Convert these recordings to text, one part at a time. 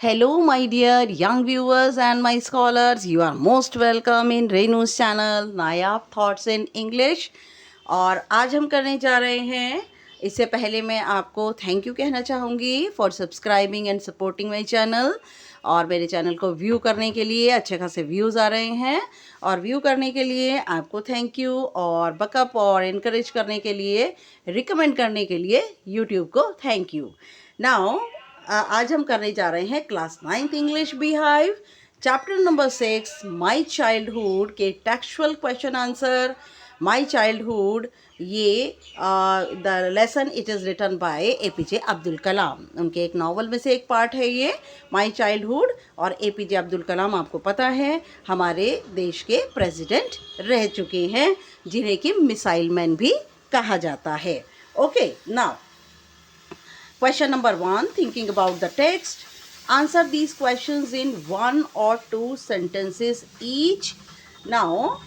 Hello, my dear young viewers and my scholars. You are most welcome in Renu's channel Nayab thoughts in English. और आज हम करने जा रहे हैं, इससे पहले मैं आपको थैंक यू कहना चाहूँगी for subscribing and supporting my channel. और मेरे चैनल को व्यू करने के लिए अच्छे खासे व्यूज़ आ रहे हैं, और व्यू करने के लिए आपको थैंक यू, और बकअप और इनकरेज करने के लिए, रिकमेंड करने के लिए यूट्यूब को थैंक यू। नाउ आज हम करने जा रहे हैं class 9th English Beehive chapter number 6 my childhood के textual question answer. My childhood, ये the lesson it is written by APJ Abdul Kalam. उनके एक नावल में से एक पार्ट है ये माई चाइल्डहुड। और APJ अब्दुल कलाम आपको पता है हमारे देश के प्रेसिडेंट रह चुके हैं, जिन्हें कि मिसाइल मैन भी कहा जाता है। Okay, now question number 1, thinking about the text. Answer these questions in 1 or 2 sentences each. Now,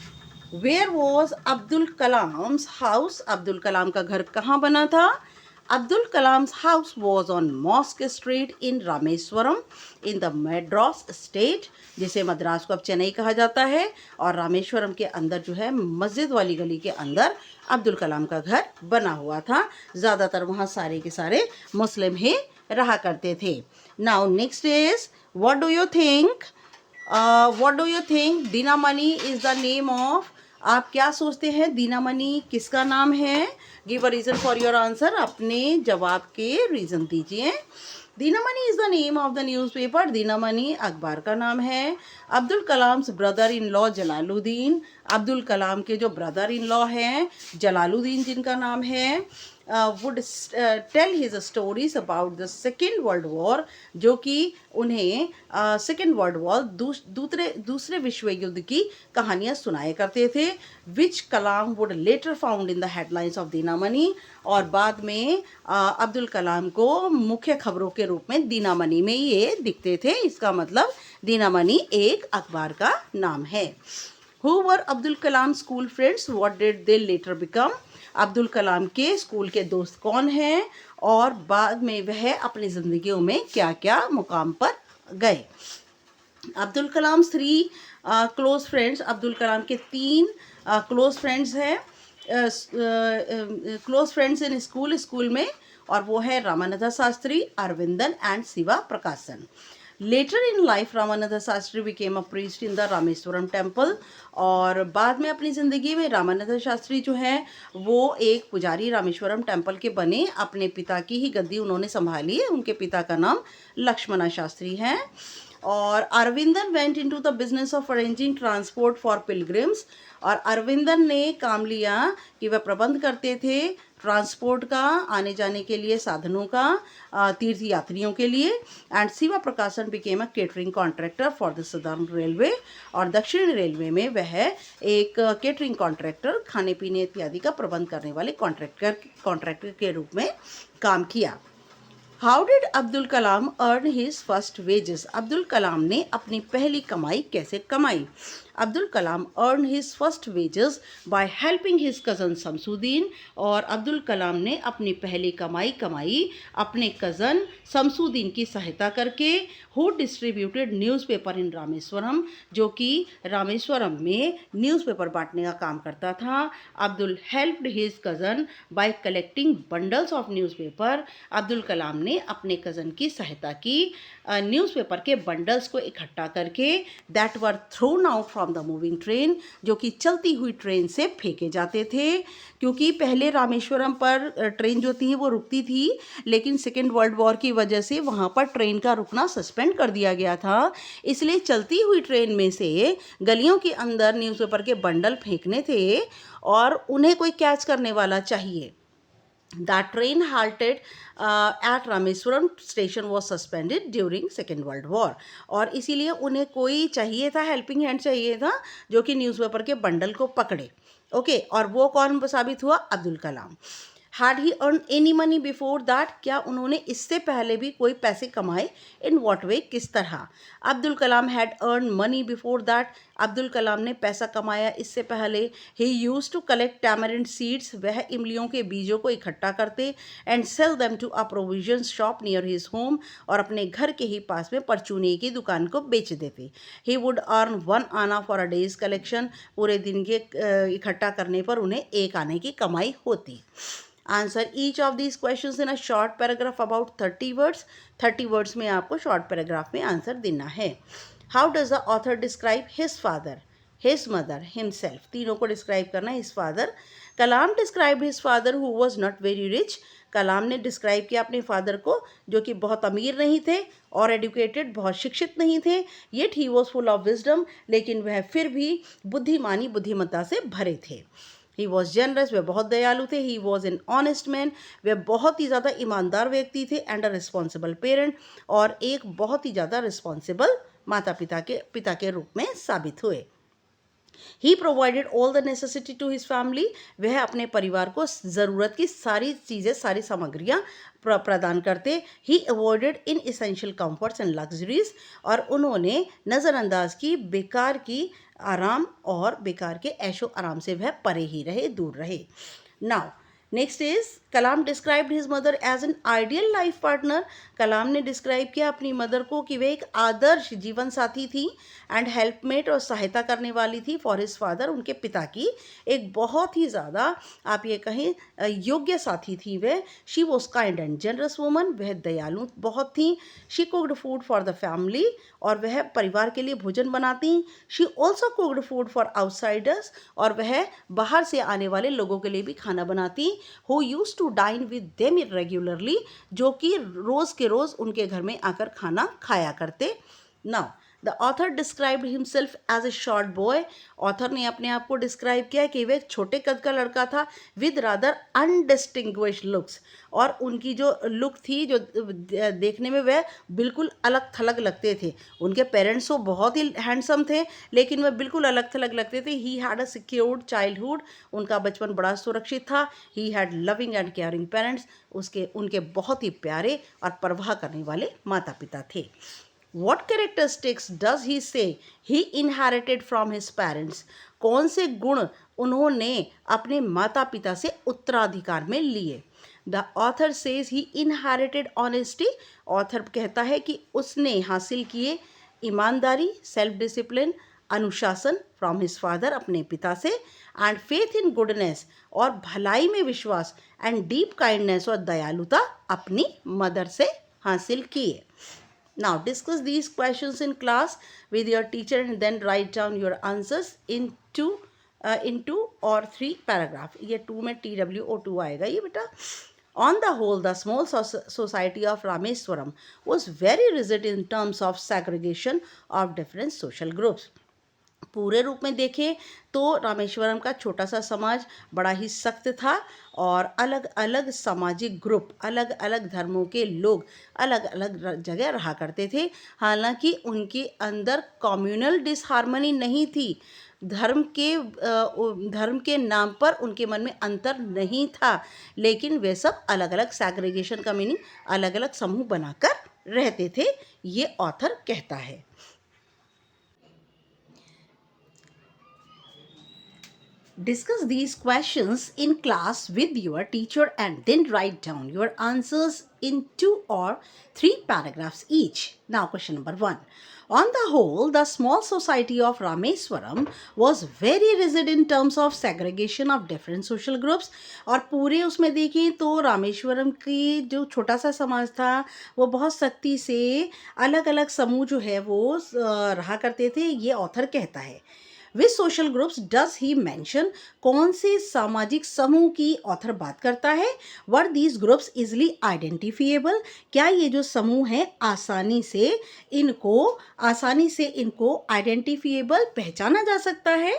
where was Abdul Kalam's house? Abdul Kalam का घर कहाँ बना था? Abdul Kalam's house was on Mosque Street in Rameswaram in the Madras state, जिसे मद्रास को अब चेन्नई कहा जाता है, और रामेश्वरम के अंदर जो है मस्जिद वाली गली के अंदर अब्दुल कलाम का घर बना हुआ था। ज़्यादातर वहाँ सारे के सारे मुस्लिम ही रहा करते थे। Now next is what do you think? Dinamani is the name of. आप क्या सोचते हैं दीनामणि किसका नाम है? Give a reason for your answer. अपने जवाब के रीज़न दीजिए। Dinamani is the name of the newspaper. Dinamani अखबार का नाम है। Abdul Kalam's brother in law Jalaluddin. Abdul Kalam के जो ब्रदर इन लॉ हैं जलालुद्दीन, जिनका नाम है, would tell his stories about the second world war, जो कि उन्हें सेकेंड वर्ल्ड वॉर दूसरे विश्व युद्ध की कहानियाँ सुनाया करते थे, which Kalam would later found in the headlines of Dinamani. और बाद में अब्दुल कलाम को मुख्य खबरों के रूप में दीनामणि में ये दिखते थे। इसका मतलब दीनामणि एक अखबार का नाम है। Who were Abdul Kalam school friends? What did they later become? Abdul Kalam के स्कूल के दोस्त कौन हैं, और बाद में वह अपनी ज़िंदगियों में क्या क्या मुकाम पर गए? Abdul Kalam 3 close friends. अब्दुल कलाम के 3 क्लोज फ्रेंड्स हैं, क्लोज फ्रेंड्स इन स्कूल में, और वो है Ramanand Shastri, Arvindan and Shiva Prakashan. Later in life Ramanand Shastri became a priest in the Rameswaram temple. और बाद में अपनी ज़िंदगी में रामानंद शास्त्री जो हैं वो एक पुजारी रामेश्वरम टेम्पल के बने। अपने पिता की ही गद्दी उन्होंने संभाली है। उनके पिता का नाम लक्ष्मणा शास्त्री है। और Aravindan went into the business of arranging transport for pilgrims. और अरविंदन ने काम लिया कि वह प्रबंध करते थे ट्रांसपोर्ट का, आने जाने के लिए साधनों का, तीर्थ यात्रियों के लिए। एंड शिवा प्रकाशन became a catering contractor for the southern railway. और दक्षिण रेलवे में वह एक केटरिंग कॉन्ट्रैक्टर, खाने पीने इत्यादि का प्रबंध करने वाले कॉन्ट्रैक्टर के रूप में काम किया। How did Abdul Kalam earn his first wages? Abdul Kalam ने अपनी पहली कमाई कैसे कमाई? Abdul Kalam earn his first wages by helping his cousin Shamsuddin. और अब्दुल कलाम ने अपनी पहली कमाई अपने कज़न शमसुद्दीन की सहायता करके। हु डिस्ट्रीब्यूटेड न्यूज़पेपर इन रामेश्वरम, जो कि रामेश्वरम में न्यूज़पेपर बांटने का काम करता था। Abdul helped his cousin by collecting bundles of newspaper. Abdul Kalam ने अपने कज़न की सहायता की न्यूज़पेपर के बंडल्स को इकट्ठा करके, that were thrown out from the moving train, जो कि चलती हुई ट्रेन से फेंके जाते थे। क्योंकि पहले रामेश्वरम पर ट्रेन जो थी वो रुकती थी, लेकिन सेकेंड वर्ल्ड वॉर की वजह से वहाँ पर ट्रेन का रुकना सस्पेंड कर दिया गया था। इसलिए चलती हुई ट्रेन में से गलियों के अंदर न्यूज़पेपर के बंडल फेंकने थे, और उन्हें कोई कैच करने वाला चाहिए। The train halted at Rameswaram station was suspended during Second World War। और इसीलिए उन्हें कोई चाहिए था, हेल्पिंग हैंड चाहिए था, जो कि न्यूज़पेपर के बंडल को पकड़े। ओके, और वो कौन साबित हुआ? Abdul Kalam. Had he earn any money before that, क्या उन्होंने इससे पहले भी कोई पैसे कमाए? इन व्हाट वे, किस तरह? Abdul Kalam had earn money before that, Abdul Kalam ने पैसा कमाया इससे पहले। He used to collect tamarind seeds, वह इमलियों के बीजों को इकट्ठा करते, and sell them to a provision shop near his home, और अपने घर के ही पास में परचूनी की दुकान को बेच देते। ही वुड अर्न 1 आना फॉर अ डेज कलेक्शन, पूरे दिन के इकट्ठा करने पर उन्हें 1 आने की कमाई होती। Answer each of these questions in a short paragraph about 30 words. 30 words में आपको शॉर्ट पैराग्राफ में आंसर देना है। How does the author describe his father, his mother, himself, तीनों को डिस्क्राइब करना है। His father, Kalam describe his father who was not very rich, Kalam ने डिस्क्राइब किया अपने फादर को जो कि बहुत अमीर नहीं थे और एडुकेटेड, बहुत शिक्षित नहीं थे। Yet he was full of wisdom, लेकिन वह फिर भी बुद्धिमानी, बुद्धिमत्ता से भरे थे। ही वॉज जनरस, वह बहुत दयालु थे। He was an honest man, वह बहुत ही ज़्यादा ईमानदार व्यक्ति थे। एंड अ रिस्पॉन्सिबल पेरेंट, और एक बहुत ही ज़्यादा रिस्पॉन्सिबल माता पिता के रूप में साबित हुए। He provided all the necessity to his family, वह अपने परिवार को ज़रूरत की सारी चीज़ें, सारी सामग्रियाँ प्रदान करते। He avoided inessential comforts and luxuries, और उन्होंने नज़रअंदाज की बेकार की आराम और बेकार के ऐशो आराम से वह परे ही रहे, दूर रहे। Now next is Kalam described his mother as an ideal life partner, Kalam ने डिस्क्राइब किया अपनी मदर को कि वह एक आदर्श जीवन साथी थी। एंड हेल्पमेट, और सहायता करने वाली थी। फॉर हिज फादर, उनके पिता की एक बहुत ही ज़्यादा आप ये कहें योग्य साथी थी वह। She was kind and generous woman, वह दयालु बहुत थी। She cooked food for the family, और वह परिवार के लिए भोजन बनाती। She also cooked food for outsiders, और वह बाहर से आने वाले लोगों के लिए भी खाना बनाती। Who use to dine with them regularly, जो कि रोज़ के रोज़ उनके घर में आकर खाना खाया करते। Now the author described himself as a short boy, author ने अपने आप को डिस्क्राइब किया कि वह छोटे कद का लड़का था। विद रादर अनडिस्टिंग्विश्ड लुक्स, और उनकी जो लुक थी, जो देखने में वह बिल्कुल अलग थलग लगते थे। उनके पेरेंट्स तो बहुत ही हैंडसम थे, लेकिन वह बिल्कुल अलग थलग लगते थे। He had a secured childhood, उनका बचपन बड़ा सुरक्षित था। He had loving and caring parents, उनके बहुत ही प्यारे और परवाह करने वाले माता पिता थे। What characteristics does he say he inherited from his parents? कौन से गुण उन्होंने अपने माता पिता से उत्तराधिकार में लिए? The author says he inherited honesty. Author कहता है कि उसने हासिल किए ईमानदारी, सेल्फ डिसिप्लिन, अनुशासन फ्रॉम हिज फादर, अपने पिता से। एंड फेथ इन गुडनेस, और भलाई में विश्वास। एंड डीप काइंडनेस, और दयालुता अपनी मदर से हासिल किए। Now discuss these questions in class with your teacher and then write down your answers in two or 3 paragraph. ये 2 में TWO2 आएगा ये बेटा। On the whole, the small society of Rameswaram was very rigid in terms of segregation of different social groups. पूरे रूप में देखें तो रामेश्वरम का छोटा सा समाज बड़ा ही सख्त था, और अलग अलग सामाजिक ग्रुप, अलग अलग धर्मों के लोग अलग अलग जगह रहा करते थे। हालांकि उनके अंदर कम्युनल डिसहार्मनी नहीं थी, धर्म के नाम पर उनके मन में अंतर नहीं था, लेकिन वे सब अलग अलग, सेग्रीगेशन का मीनिंग अलग अलग समूह बनाकर रहते थे, ये ऑथर कहता है। Discuss these questions in class with your teacher and then write down your answers in 2 or 3 paragraphs each. Now question number 1. On the whole, the small society of Rameswaram was very rigid in terms of segregation of different social groups. और पूरे उसमें देखें तो रामेश्वरम की जो छोटा सा समाज था वो बहुत सख्ती से अलग अलग समूह जो है वो रहा करते थे, ये ऑथर कहता है। Which social groups does he mention, कौन से सामाजिक समूह की ऑथर बात करता है? Were these groups easily identifiable, क्या ये जो समूह हैं आसानी से इनको आइडेंटिफिएबल, पहचाना जा सकता है?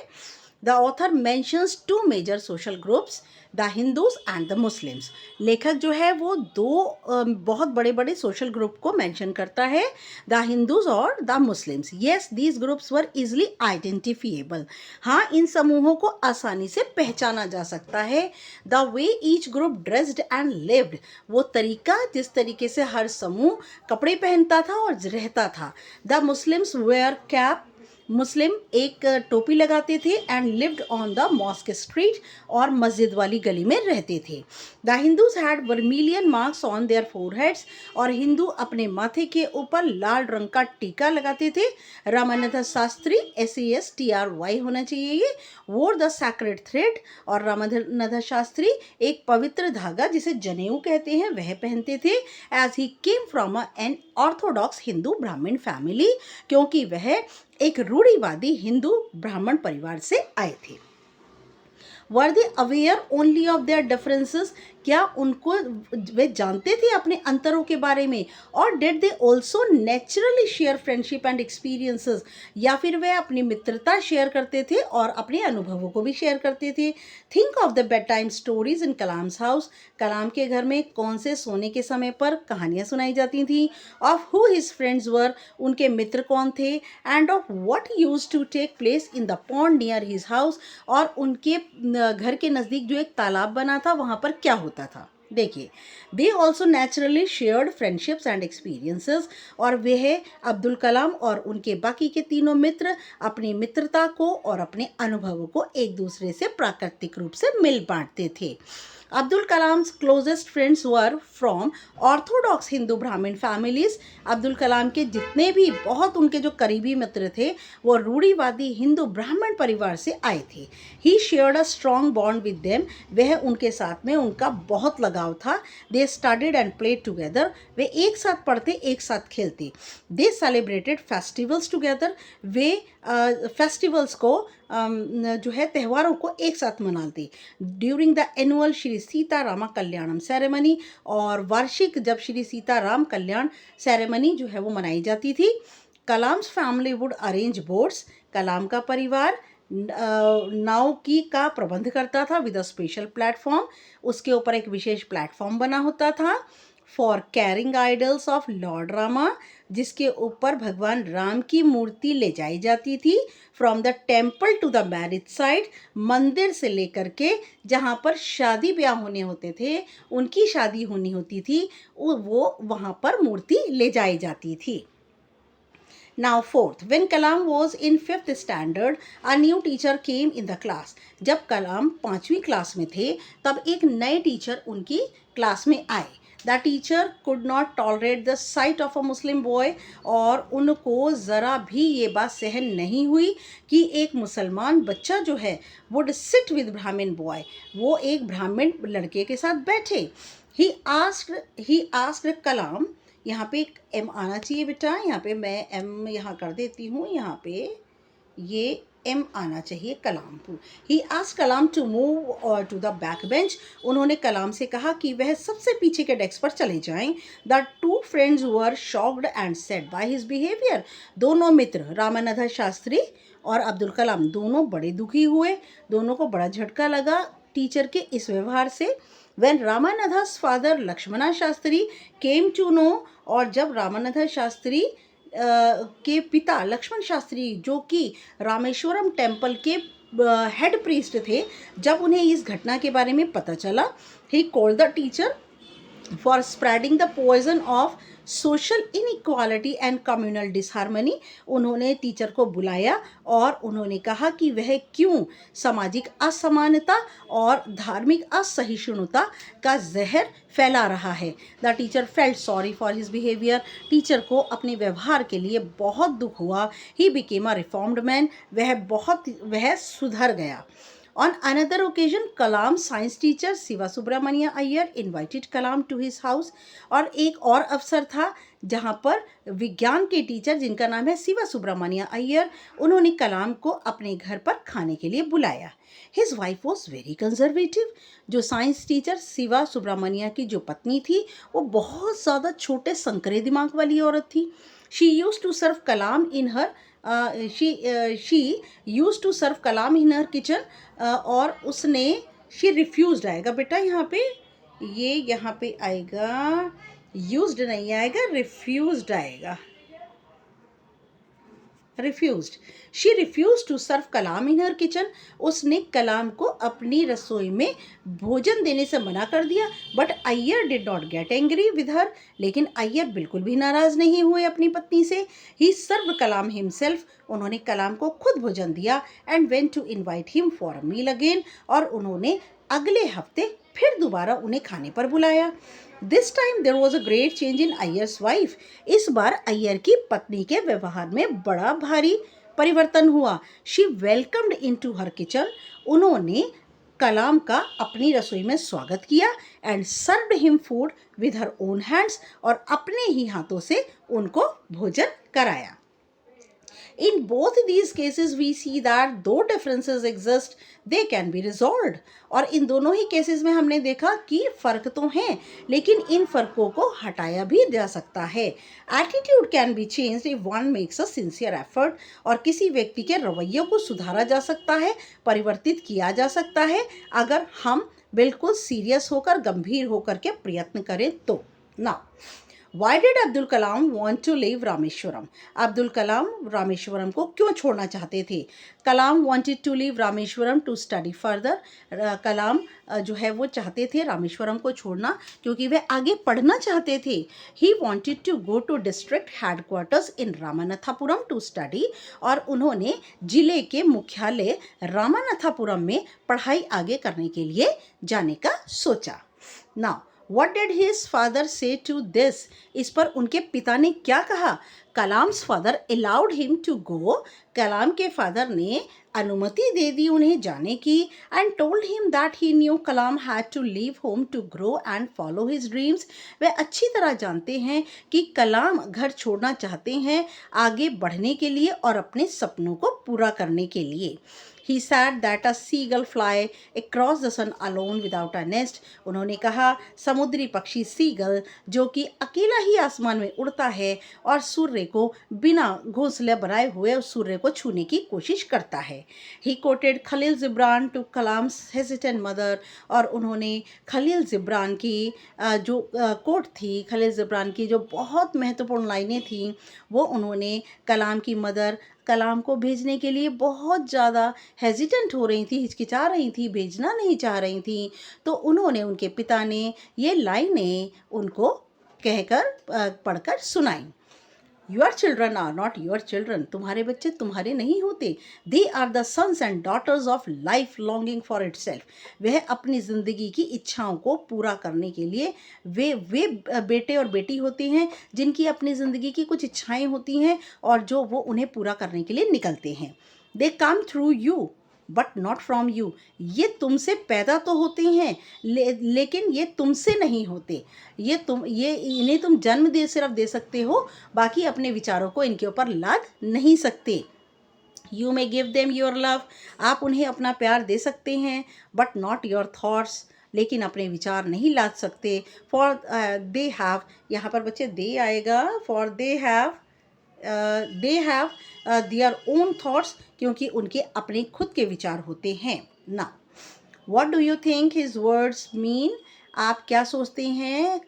The author mentions two major social groups, the Hindus and the Muslims. लेखक जो है वो दो बहुत बड़े बड़े सोशल ग्रुप को मेंशन करता है, द हिंदूज और the Muslims. Yes, these groups were easily identifiable. हाँ, इन समूहों को आसानी से पहचाना जा सकता है। The way each group dressed and lived, वो तरीका जिस तरीके से हर समूह कपड़े पहनता था और रहता था। द मुस्लिम्स वेयर कैप, मुस्लिम एक टोपी लगाते थे, and lived on the mosque street, और मस्जिद वाली गली में रहते थे। The Hindus had vermilion marks on their foreheads, और हिंदू अपने माथे के ऊपर लाल रंग का टीका लगाते थे। रामानंद शास्त्री, SASTRY होना चाहिए ये, वोर द सैक्रेड थ्रेड, और रामानंद शास्त्री एक पवित्र धागा जिसे जनेऊ कहते हैं वह पहनते थे। As he came from an orthodox Hindu Brahmin family, क्योंकि वह एक रूढ़िवादी हिंदू ब्राह्मण परिवार से आए थे। Were they aware only of their differences, क्या उनको वे जानते थे अपने अंतरों के बारे में, और did they also naturally share friendship and experiences, या फिर वे अपनी मित्रता शेयर करते थे और अपने अनुभवों को भी शेयर करते थे। Think of the bed time stories in Kalam's house, Kalam के घर में कौन से सोने के समय पर कहानियाँ सुनाई जाती थी। Of who his friends were, उनके मित्र कौन थे। And of what used to take place in the pond near his house, और उनके घर के नज़दीक जो एक तालाब बना था वहाँ पर क्या होता था। देखिए, they also naturally shared friendships and experiences, और वह अब्दुल कलाम और उनके बाकी के तीनों मित्र अपनी मित्रता को और अपने अनुभवों को एक दूसरे से प्राकृतिक रूप से मिल बांटते थे। Abdul Kalam's closest friends were from Orthodox Hindu ब्राह्मण फैमिलीज, अब्दुल कलाम के जितने भी बहुत उनके जो करीबी मित्र थे वो रूढ़िवादी हिंदू ब्राह्मण परिवार से आए थे। He shared a strong bond with them, वह उनके साथ में उनका बहुत लगाव था। They studied and played together, वे एक साथ पढ़ते एक साथ खेलते। दे सेलिब्रेटेड फेस्टिवल्स टुगेदर, वे फेस्टिवल्स को जो है त्योहारों को एक साथ मनाते। During the annual Shri Sita Rama Kalyanam ceremony, और वार्षिक जब श्री सीता राम कल्याण सेरेमनी जो है वो मनाई जाती थी। Kalam's family would arrange boats, कलाम का परिवार नाव की का प्रबंध करता था। विद अ स्पेशल प्लेटफॉर्म, उसके ऊपर एक विशेष प्लेटफॉर्म बना होता था। For carrying idols of Lord Rama, जिसके ऊपर भगवान राम की मूर्ति ले जाई जाती थी। From the temple to the marriage site, मंदिर से लेकर के जहाँ पर शादी ब्याह होने होते थे, उनकी शादी होनी होती थी, वो वहाँ पर मूर्ति ले जाई जाती थी। Now fourth, when Kalam was in 5th standard, a new teacher came in the class. जब कलाम 5वीं क्लास में थे तब एक नए टीचर उनकी क्लास में आए। The teacher could not tolerate the site of a Muslim boy, और उनको ज़रा भी ये बात सहन नहीं हुई कि एक मुसलमान बच्चा जो है वुड सिट विद ब्राह्मण बॉय, वो एक ब्राह्मण लड़के के साथ बैठे। ही आस्क्ड कलाम, यहाँ पे एक एम आना चाहिए बेटा, यहाँ पे मैं एम यहाँ कर देती हूँ, यहाँ पे ये एम आना चाहिए Kalam. He asked Kalam to move to the back bench, उन्होंने कलाम से कहा कि वह सबसे पीछे के डेस्क पर चले जाएं। The two friends were shocked and said by his behaviour, दोनों मित्र रामानंद शास्त्री और अब्दुल कलाम दोनों बड़े दुखी हुए, दोनों को बड़ा झटका लगा टीचर के इस व्यवहार से। When Ramanatha's father Lakshmana Shastri came to know, और जब रामानंद शास्त्री के पिता लक्ष्मण शास्त्री जो कि रामेश्वरम टेम्पल के हेड प्रीस्ट थे, जब उन्हें इस घटना के बारे में पता चला, he called the teacher for spreading the poison of social inequality and communal disharmony, उन्होंने टीचर को बुलाया और उन्होंने कहा कि वह क्यों सामाजिक असमानता और धार्मिक असहिष्णुता का जहर फैला रहा है। The teacher felt sorry for his behaviour, teacher को अपने व्यवहार के लिए बहुत दुख हुआ। He became a reformed man, वह सुधर गया। On another occasion, Kalam science teacher Siva Subramania Iyer invited Kalam to his house, और एक और अवसर था जहाँ पर विज्ञान के टीचर जिनका नाम है शिवा सुब्रमण्य अय्यर, उन्होंने कलाम को अपने घर पर खाने के लिए बुलाया। His wife was very conservative, जो साइंस टीचर शिवा सुब्रमण्य की जो पत्नी थी वो बहुत ज़्यादा छोटे संकरे दिमाग वाली औरत थी। She use to serve Kalam in her she use to serve Kalam in her kitchen, और उसने, शी रिफ्यूज़ड आएगा बेटा यहाँ पे, ये यहाँ पे आएगा, यूज्ड नहीं आएगा, रिफ्यूज्ड आएगा, refused. She refuse to serve Kalam in her kitchen, उसने कलाम को अपनी रसोई में भोजन देने से मना कर दिया। But Iyer did not get angry with her, लेकिन अय्यर बिल्कुल भी नाराज नहीं हुए अपनी पत्नी से। ही सर्व कलाम हिमसेल्फ, उन्होंने कलाम को खुद भोजन दिया। And went to invite him for a meal again, और उन्होंने अगले हफ्ते फिर दोबारा उन्हें खाने पर बुलाया। This time there was a great change in Iyer's wife, इस बार अय्यर की पत्नी के व्यवहार में बड़ा भारी परिवर्तन हुआ। She welcomed in to her kitchen, उन्होंने कलाम का अपनी रसोई में स्वागत किया। And served him food with her own hands, और अपने ही हाथों से उनको भोजन कराया। In both these cases we see that though differences exist, they can be resolved. और इन दोनों ही केसेस में हमने देखा कि फ़र्क तो हैं, लेकिन इन फ़र्कों को हटाया भी जा सकता है। Attitude can be changed if one makes a sincere effort, और किसी व्यक्ति के रवैयों को सुधारा जा सकता है, परिवर्तित किया जा सकता है, अगर हम बिल्कुल सीरियस होकर, गंभीर होकर के प्रयत्न करें तो। ना, Why did Abdul Kalam want to leave Rameswaram? Abdul Kalam Rameswaram को क्यों छोड़ना चाहते थे? कलाम wanted to leave Rameswaram to study further. कलाम जो है वो चाहते थे रामेश्वरम को छोड़ना क्योंकि वे आगे पढ़ना चाहते थे। He wanted to go to district headquarters in रामानाथापुरम to study, और उन्होंने जिले के मुख्यालय रामानाथापुरम में पढ़ाई आगे करने के लिए जाने का सोचा। Now, What did his father say to this? इस पर उनके पिता ने क्या कहा? Kalam's father allowed him to go. कलाम के फादर ने अनुमति दे दी उन्हें जाने की। and told him that he knew Kalam had to leave home to grow and follow his dreams. वे अच्छी तरह जानते हैं कि कलाम घर छोड़ना चाहते हैं आगे बढ़ने के लिए और अपने सपनों को पूरा करने के लिए। He said that a seagull fly across the sun alone without a nest. उन्होंने कहा समुद्री पक्षी सीगल जो कि अकेला ही आसमान में उड़ता है और सूर्य को बिना घोंसले बनाए हुए उस सूर्य को छूने की कोशिश करता है। He quoted Khalil Gibran to Kalam's hesitant mother, और उन्होंने खलील जिब्रान की जो कोट थी, खलील जिब्रान की जो बहुत महत्वपूर्ण लाइनें थीं, वो उन्होंने कलाम की मदर कलाम को भेजने के लिए बहुत ज़्यादा हेजिटेंट हो रही थी, हिचकिचा रही थी, भेजना नहीं चाह रही थी, तो उन्होंने, उनके पिता ने ये लाइनें उनको कहकर पढ़कर सुनाई। Your children are not your children, तुम्हारे बच्चे तुम्हारे नहीं होते। They are the sons and daughters of life longing for itself, वह अपनी ज़िंदगी की इच्छाओं को पूरा करने के लिए वे बेटे और बेटी होते हैं जिनकी अपनी ज़िंदगी की कुछ इच्छाएं होती हैं और जो वो उन्हें पूरा करने के लिए निकलते हैं। They come through you but not from you, ये तुमसे पैदा तो होते हैं लेकिन ये तुमसे नहीं होते। ये इन्हें तुम जन्म सिर्फ दे सकते हो, बाकी अपने विचारों को इनके ऊपर लाद नहीं सकते। You may give them your love, आप उन्हें अपना प्यार दे सकते हैं, बट नॉट योर थॉट्स, लेकिन अपने विचार नहीं लाद सकते। फॉर दे हैव, यहाँ पर बच्चे दे आएगा, for they have their own thoughts, क्योंकि उनके अपने खुद के विचार होते हैं ना। What do you think his words mean, आप क्या सोचते हैं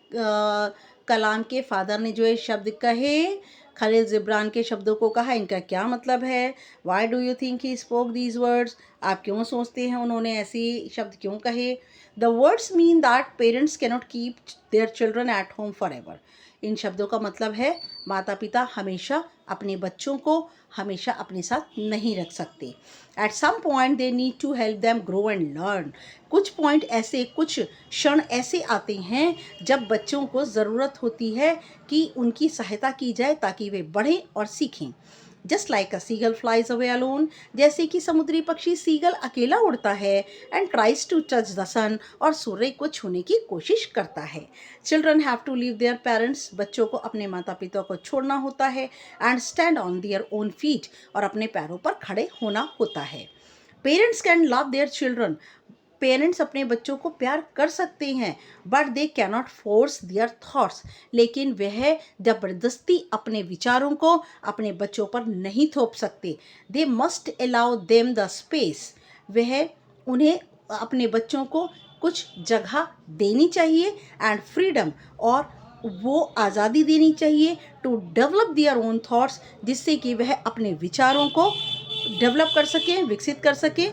कलाम के फादर ने जो ये शब्द कहे, खलील जिब्रान के शब्दों को कहा, इनका क्या मतलब है? Why do you think he spoke these words, आप क्यों सोचते हैं उन्होंने ऐसे शब्द क्यों कहे? The words mean that parents cannot keep their children at home for ever, इन शब्दों का मतलब है माता पिता हमेशा अपने बच्चों को हमेशा अपने साथ नहीं रख सकते। At some point they need to help them grow and learn, कुछ पॉइंट ऐसे, कुछ क्षण ऐसे आते हैं जब बच्चों को ज़रूरत होती है कि उनकी सहायता की जाए ताकि वे बढ़ें और सीखें। Just like a seagull flies away alone, जैसे कि समुद्री पक्षी सीगल अकेला उड़ता है, and tries to touch the sun, और सूर्य को छूने की कोशिश करता है। Children have to leave their parents, बच्चों को अपने माता पिता को छोड़ना होता है, and stand on their own feet, और अपने पैरों पर खड़े होना होता है। Parents can love their children, parents अपने बच्चों को प्यार कर सकते हैं but they cannot force their thoughts, लेकिन वह ज़बरदस्ती अपने विचारों को अपने बच्चों पर नहीं थोप सकते। They must allow them the space, वह उन्हें अपने बच्चों को कुछ जगह देनी चाहिए एंड फ्रीडम, और वो आज़ादी देनी चाहिए to develop their own thoughts, जिससे कि वह अपने विचारों को डेवलप कर सके, विकसित कर सके।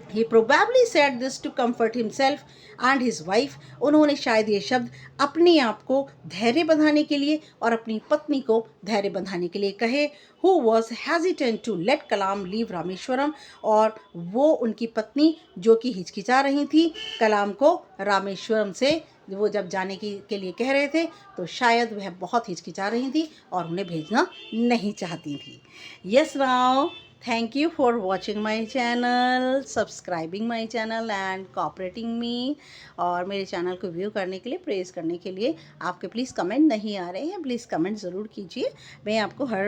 He probably said this to comfort himself and his wife. उन्होंने शायद ये शब्द अपने आप को धैर्य बंधाने के लिए और अपनी पत्नी को धैर्य बंधाने के लिए कहे, who was hesitant to let Kalam leave Rameswaram, और वो उनकी पत्नी जो कि हिचकिचा रही थी कलाम को रामेश्वरम से वो जब जाने के लिए कह रहे थे, तो शायद वह बहुत हिचकिचा रही थी और उन्हें भेजना नहीं चाहती थी। Yes now, thank you for watching my channel, subscribing my channel and cooperating me। और मेरे चैनल को व्यू करने के लिए, प्रेस करने के लिए आपके प्लीज़ कमेंट नहीं आ रहे हैं, प्लीज़ कमेंट ज़रूर कीजिए। मैं आपको हर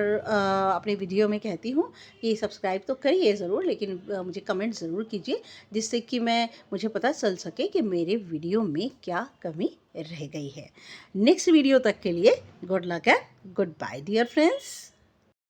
अपने वीडियो में कहती हूँ कि सब्सक्राइब तो करिए ज़रूर, लेकिन मुझे कमेंट ज़रूर कीजिए, जिससे कि मुझे पता चल सके कि मेरे वीडियो में क्या कमी रह गई है। नेक्स्ट वीडियो तक के लिए good luck and goodbye dear friends.